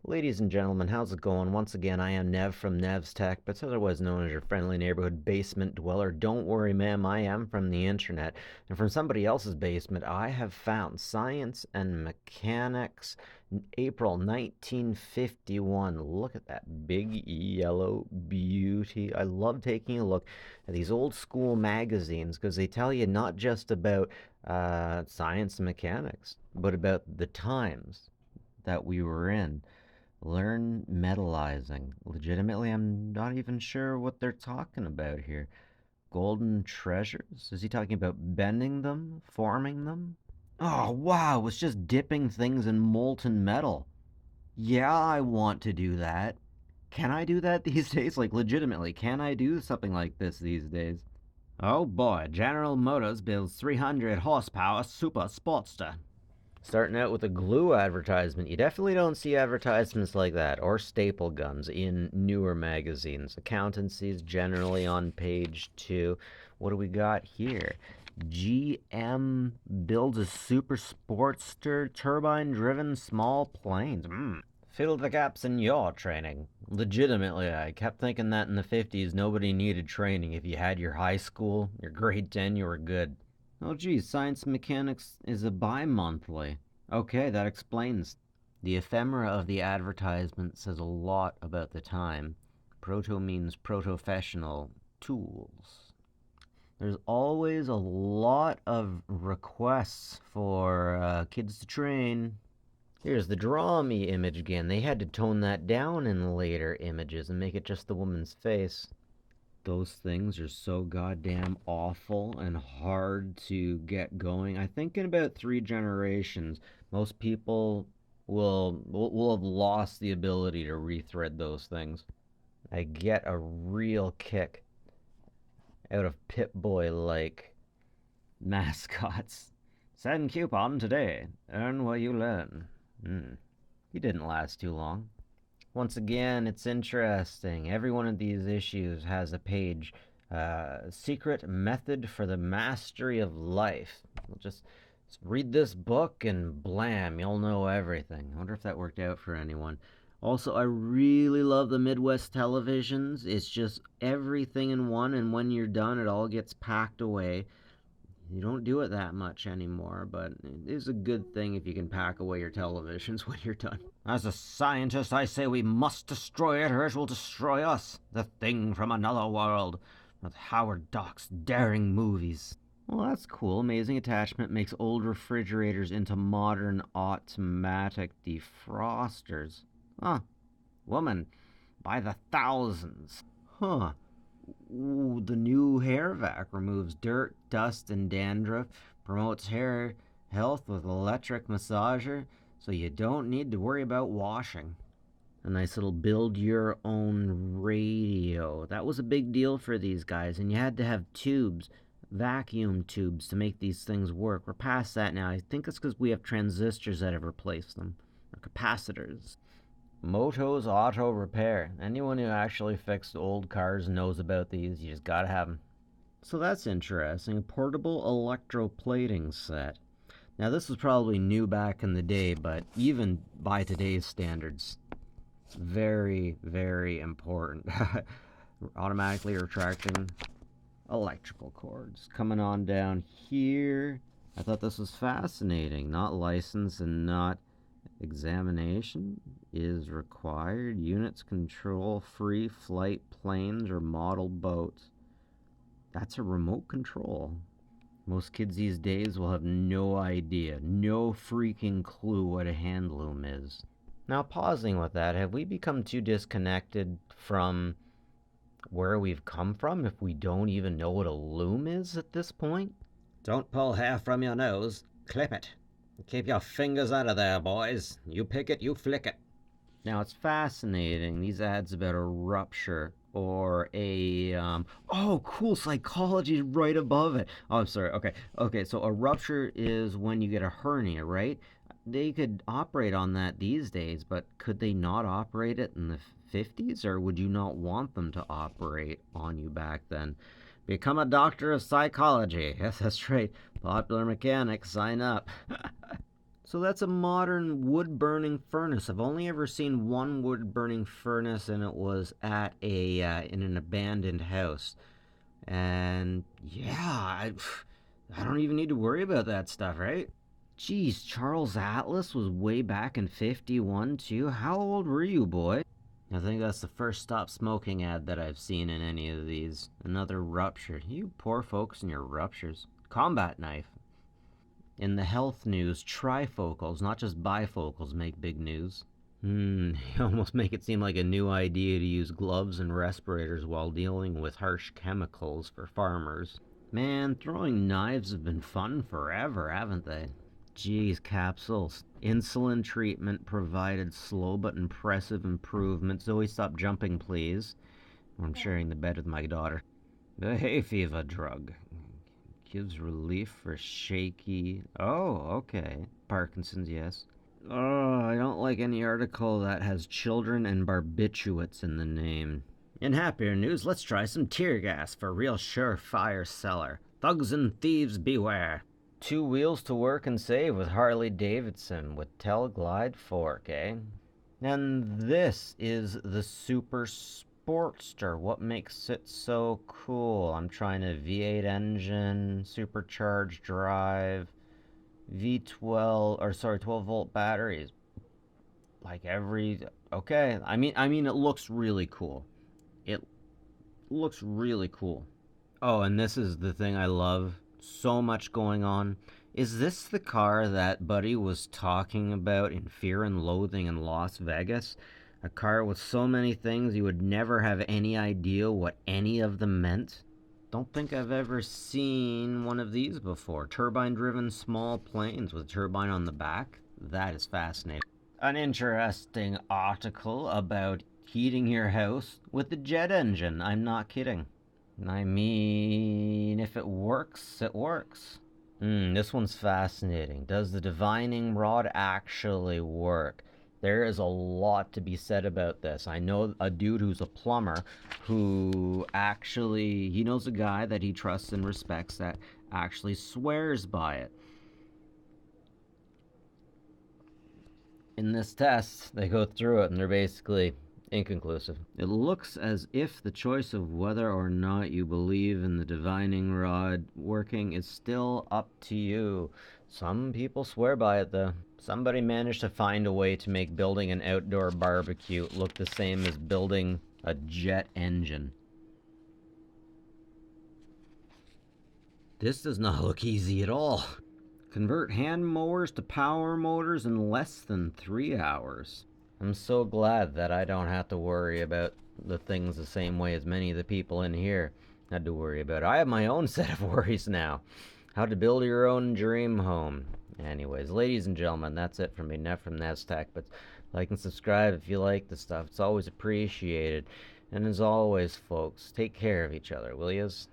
Ladies and gentlemen, how's it going? Once again, I am Nev from Nev's Tech, but otherwise known as your friendly neighborhood basement dweller. Don't worry, ma'am, I am from the internet. And from somebody else's basement, I have found Science and Mechanics, April 1951. Look at that big yellow beauty. I love taking a look at these old school magazines because they tell you not just about science and mechanics, but about the times that we were in. Learn metalizing. Legitimately, I'm not even sure what they're talking about here. Golden treasures? Is he talking about bending them? Forming them? Oh, wow, it's just dipping things in molten metal. Yeah, I want to do that. Can I do that these days? Like, legitimately, can I do something like this these days? Oh boy, General Motors builds 300 horsepower super sportster. Starting out with a glue advertisement. You definitely don't see advertisements like that, or staple guns in newer magazines. Accountancy's generally on page 2. What do we got here? GM builds a super sportster turbine driven small planes. Fill the gaps in your training. Legitimately, I kept thinking that in the 50s nobody needed training. If you had your high school, your grade 10, you were good. Oh geez, science mechanics is a bi-monthly. Okay, that explains. The ephemera of the advertisement says a lot about the time. Proto means professional tools. There's always a lot of requests for kids to train. Here's the draw me image again. They had to tone that down in later images and make it just the woman's face. Those things are so goddamn awful and hard to get going. I think in about 3 generations, most people will have lost the ability to rethread those things. I get a real kick out of Pip-Boy like mascots. Send coupon today. Earn what you learn. He didn't last too long. Once again, it's interesting. Every one of these issues has a page. Secret method for the mastery of life. We'll just read this book and blam, you'll know everything. I wonder if that worked out for anyone. Also, I really love the Midwest televisions. It's just everything in one, and when you're done, it all gets packed away. You don't do it that much anymore, but it is a good thing if you can pack away your televisions when you're done. As a scientist, I say we must destroy it or it will destroy us. The thing from another world. With Howard Dock's daring movies. Well, that's cool. Amazing attachment makes old refrigerators into modern automatic defrosters. Huh. Woman, by the thousands. Huh. Ooh, the new hair vac removes dirt, dust, and dandruff, promotes hair health with electric massager, so you don't need to worry about washing. A nice little build your own radio. That was a big deal for these guys, and you had to have tubes, vacuum tubes, to make these things work. We're past that now. I think it's because we have transistors that have replaced them, or capacitors. Moto's Auto Repair. Anyone who actually fixed old cars knows about these. You just gotta have them. So that's interesting. A portable electroplating set. Now, this was probably new back in the day, but even by today's standards, very, very important. Automatically retracting electrical cords. Coming on down here. I thought this was fascinating. Not licensed and not examination is required. Units control free flight planes or model boats. That's a remote control. Most kids these days will have no idea, no freaking clue what a hand loom is. Now, pausing with that, have we become too disconnected from where we've come from if we don't even know what a loom is at this point? Don't pull hair from your nose. Clip it. Keep your fingers out of there, boys. You pick it, you flick it. Now, it's fascinating. These ads about a rupture or a oh, cool, psychology right above it. Oh, I'm sorry. Okay, so a rupture is when you get a hernia, right? They could operate on that these days, but could they not operate it in the 50s, or would you not want them to operate on you back then? Become a doctor of psychology. Yes, that's right. Popular Mechanics, sign up. So that's a modern wood burning furnace. I've only ever seen one wood burning furnace, and it was at a in an abandoned house. And yeah, I don't even need to worry about that stuff, right? Geez, Charles Atlas was way back in 51 too. How old were you, boy? I think that's the first stop smoking ad that I've seen in any of these. Another rupture. You poor folks and your ruptures. Combat knife. In the health news, trifocals, not just bifocals, make big news. You almost make it seem like a new idea to use gloves and respirators while dealing with harsh chemicals for farmers. Man, throwing knives have been fun forever, haven't they? Geez, capsules. Insulin treatment provided slow but impressive improvement. Zoe, stop jumping, please. I'm sharing the bed with my daughter. The hay fever drug gives relief for shaky. Oh, okay. Parkinson's, yes. Oh, I don't like any article that has children and barbiturates in the name. In happier news, let's try some tear gas for real surefire seller. Thugs and thieves beware. Two wheels to work and save with Harley Davidson with Glide Fork, eh? And this is the Super Sportster. What makes it so cool? I'm trying a V8 engine, supercharged drive, V12 or sorry, 12 volt batteries. Like every okay. I mean it looks really cool. It looks really cool. Oh, and this is the thing I love. So much going on. Is this the car that Buddy was talking about in Fear and Loathing in Las Vegas? A car with so many things you would never have any idea what any of them meant? Don't think I've ever seen one of these before. Turbine driven small planes with a turbine on the back? That is fascinating. An interesting article about heating your house with the jet engine. I'm not kidding. I mean, if it works, it works. This one's fascinating. Does the divining rod actually work? There is a lot to be said about this. I know a dude who's a plumber who actually, he knows a guy that he trusts and respects that actually swears by it. In this test, they go through it and they're basically inconclusive. It looks as if the choice of whether or not you believe in the divining rod working is still up to you. Some people swear by it though. Somebody managed to find a way to make building an outdoor barbecue look the same as building a jet engine. This does not look easy at all. Convert hand mowers to power motors in less than 3 hours. I'm so glad that I don't have to worry about the things the same way as many of the people in here had to worry about. I have my own set of worries now. How to build your own dream home. Anyways, ladies and gentlemen, that's it from me, Neff from NASTAC. But like and subscribe if you like the stuff. It's always appreciated. And as always, folks, take care of each other, will yous?